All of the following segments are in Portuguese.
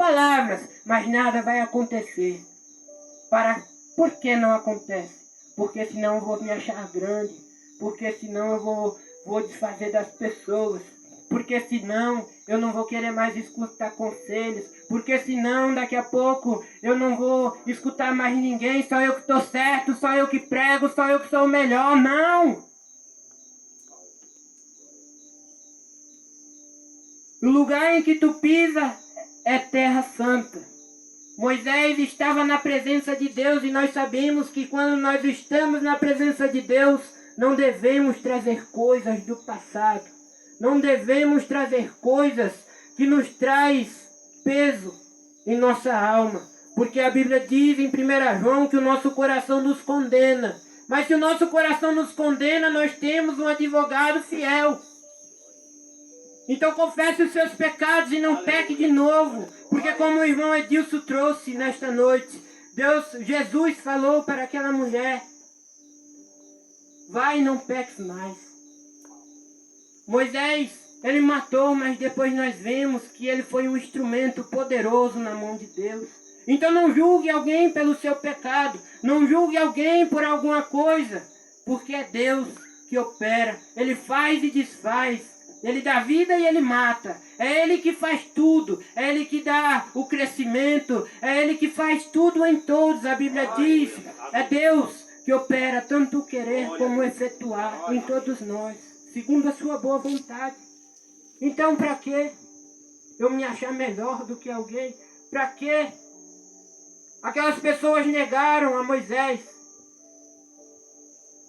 palavras, mas nada vai acontecer. Por que não acontece? Porque senão eu vou me achar grande, porque senão eu vou desfazer das pessoas, porque senão eu não vou querer mais escutar conselhos, porque senão daqui a pouco eu não vou escutar mais ninguém, só eu que estou certo, só eu que prego, só eu que sou o melhor. Não! O lugar em que tu pisa é terra santa. Moisés estava na presença de Deus e nós sabemos que quando nós estamos na presença de Deus, não devemos trazer coisas do passado. Não devemos trazer coisas que nos traz peso em nossa alma. Porque a Bíblia diz em 1 João que o nosso coração nos condena. Mas se o nosso coração nos condena, nós temos um advogado fiel. Então confesse os seus pecados e não peque de novo. Porque como o irmão Edilson trouxe nesta noite, Jesus falou para aquela mulher: vai e não peques mais. Moisés, ele matou, mas depois nós vemos que ele foi um instrumento poderoso na mão de Deus. Então não julgue alguém pelo seu pecado. Não julgue alguém por alguma coisa. Porque é Deus que opera. Ele faz e desfaz. Ele dá vida e ele mata. É Ele que faz tudo. É Ele que dá o crescimento. É Ele que faz tudo em todos. A Bíblia diz, é Deus que opera tanto o querer como o efetuar em todos nós, segundo a sua boa vontade. Então para que eu me achar melhor do que alguém? Para que aquelas pessoas negaram a Moisés?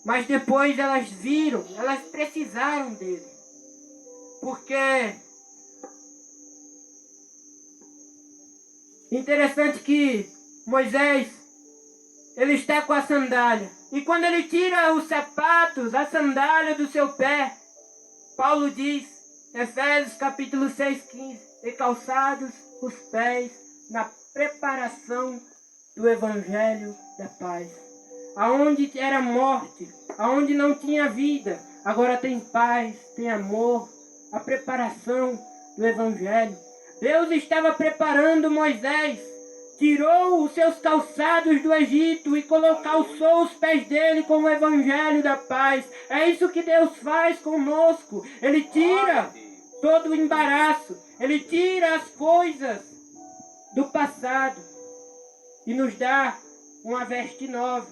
Mas depois elas viram, elas precisaram dele. Porque interessante que Moisés, ele está com a sandália. E quando ele tira os sapatos, a sandália do seu pé, Paulo diz, Efésios capítulo 6:15, e calçados os pés na preparação do Evangelho da paz. Aonde era morte, aonde não tinha vida, agora tem paz, tem amor, a preparação do Evangelho. Deus estava preparando Moisés, tirou os seus calçados do Egito e calçou os pés dele com o Evangelho da paz. É isso que Deus faz conosco. Ele tira todo o embaraço, Ele tira as coisas do passado e nos dá uma veste nova,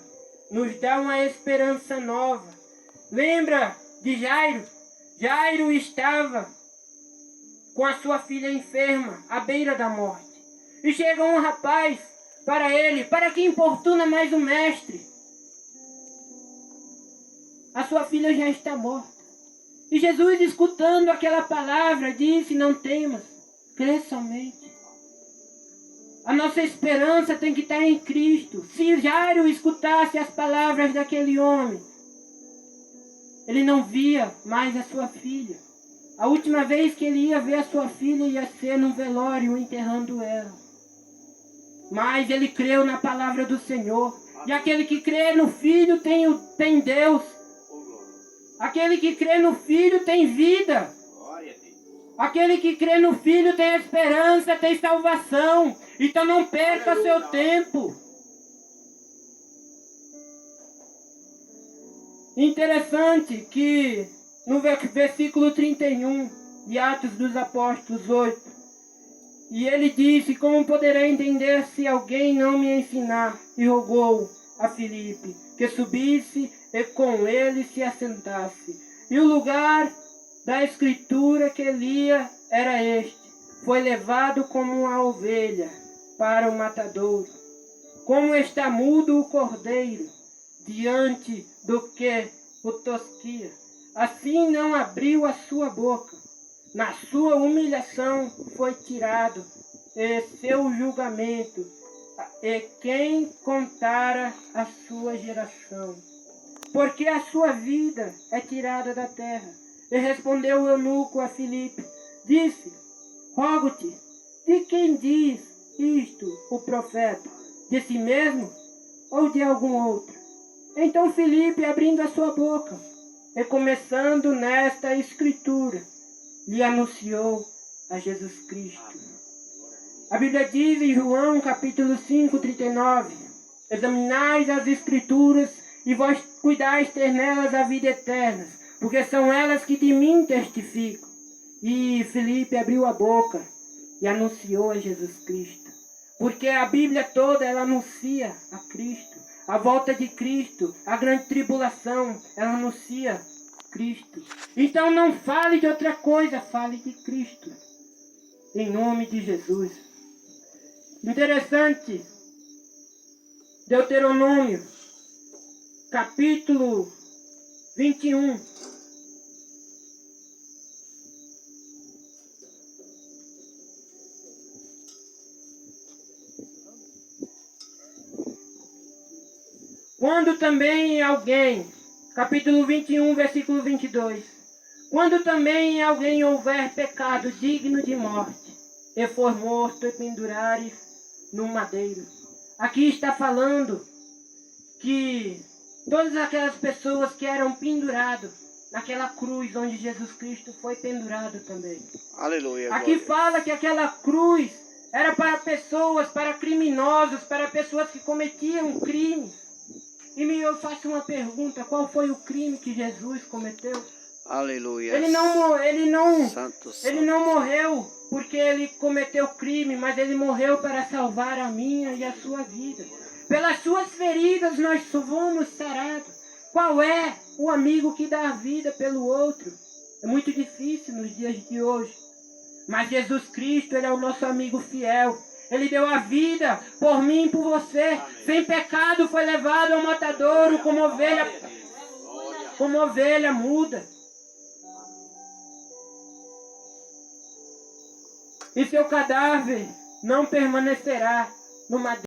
nos dá uma esperança nova. Lembra de Jairo? Jairo estava com a sua filha enferma, à beira da morte. E chega um rapaz para ele: para que importuna mais o mestre? A sua filha já está morta. E Jesus, escutando aquela palavra, disse: não temas, crê somente. A nossa esperança tem que estar em Cristo. Se Jairo escutasse as palavras daquele homem, ele não via mais a sua filha. A última vez que ele ia ver a sua filha ia ser no velório, enterrando ela. Mas ele creu na palavra do Senhor. E aquele que crê no Filho tem Deus. Aquele que crê no Filho tem vida. Aquele que crê no Filho tem esperança, tem salvação. Então não perca seu tempo. Interessante que no versículo 31 de Atos dos Apóstolos 8, e ele disse: como poderei entender se alguém não me ensinar? E rogou a Filipe que subisse e com ele se assentasse. E o lugar da escritura que lia era este: foi levado como uma ovelha para o matadouro, como está mudo o cordeiro diante do que o tosquia, assim não abriu a sua boca. Na sua humilhação foi tirado, e seu julgamento, e quem contara a sua geração? Porque a sua vida é tirada da terra. E respondeu o eunuco a Filipe, disse: rogo-te, de quem diz isto o profeta? De si mesmo ou de algum outro? Então Filipe, abrindo a sua boca, e começando nesta escritura, lhe anunciou a Jesus Cristo. A Bíblia diz em João capítulo 5, 39, examinais as Escrituras e vós cuidais ter nelas a vida eterna, porque são elas que de mim testificam. E Filipe abriu a boca e anunciou a Jesus Cristo. Porque a Bíblia toda ela anuncia a Cristo, a volta de Cristo, a grande tribulação, ela anuncia Cristo. Então não fale de outra coisa, fale de Cristo. Em nome de Jesus. Interessante. Deuteronômio, capítulo 21. Quando também alguém, capítulo 21, versículo 22. Quando também alguém houver pecado digno de morte, e for morto e pendurares no madeiro. Aqui está falando que todas aquelas pessoas que eram penduradas naquela cruz onde Jesus Cristo foi pendurado também. Aleluia. Aqui glória. fala que aquela cruz era para pessoas, para criminosos, para pessoas que cometiam crimes. E eu faço uma pergunta, qual foi o crime que Jesus cometeu? Aleluia. Ele não Santo, morreu porque ele cometeu crime, mas ele morreu para salvar a minha e a sua vida. Pelas suas feridas nós fomos sarados. Qual é o amigo que dá a vida pelo outro? É muito difícil nos dias de hoje. Mas Jesus Cristo, ele é o nosso amigo fiel. Ele deu a vida por mim e por você. Amém. Sem pecado foi levado ao matadouro como ovelha muda. E seu cadáver não permanecerá no madeiro.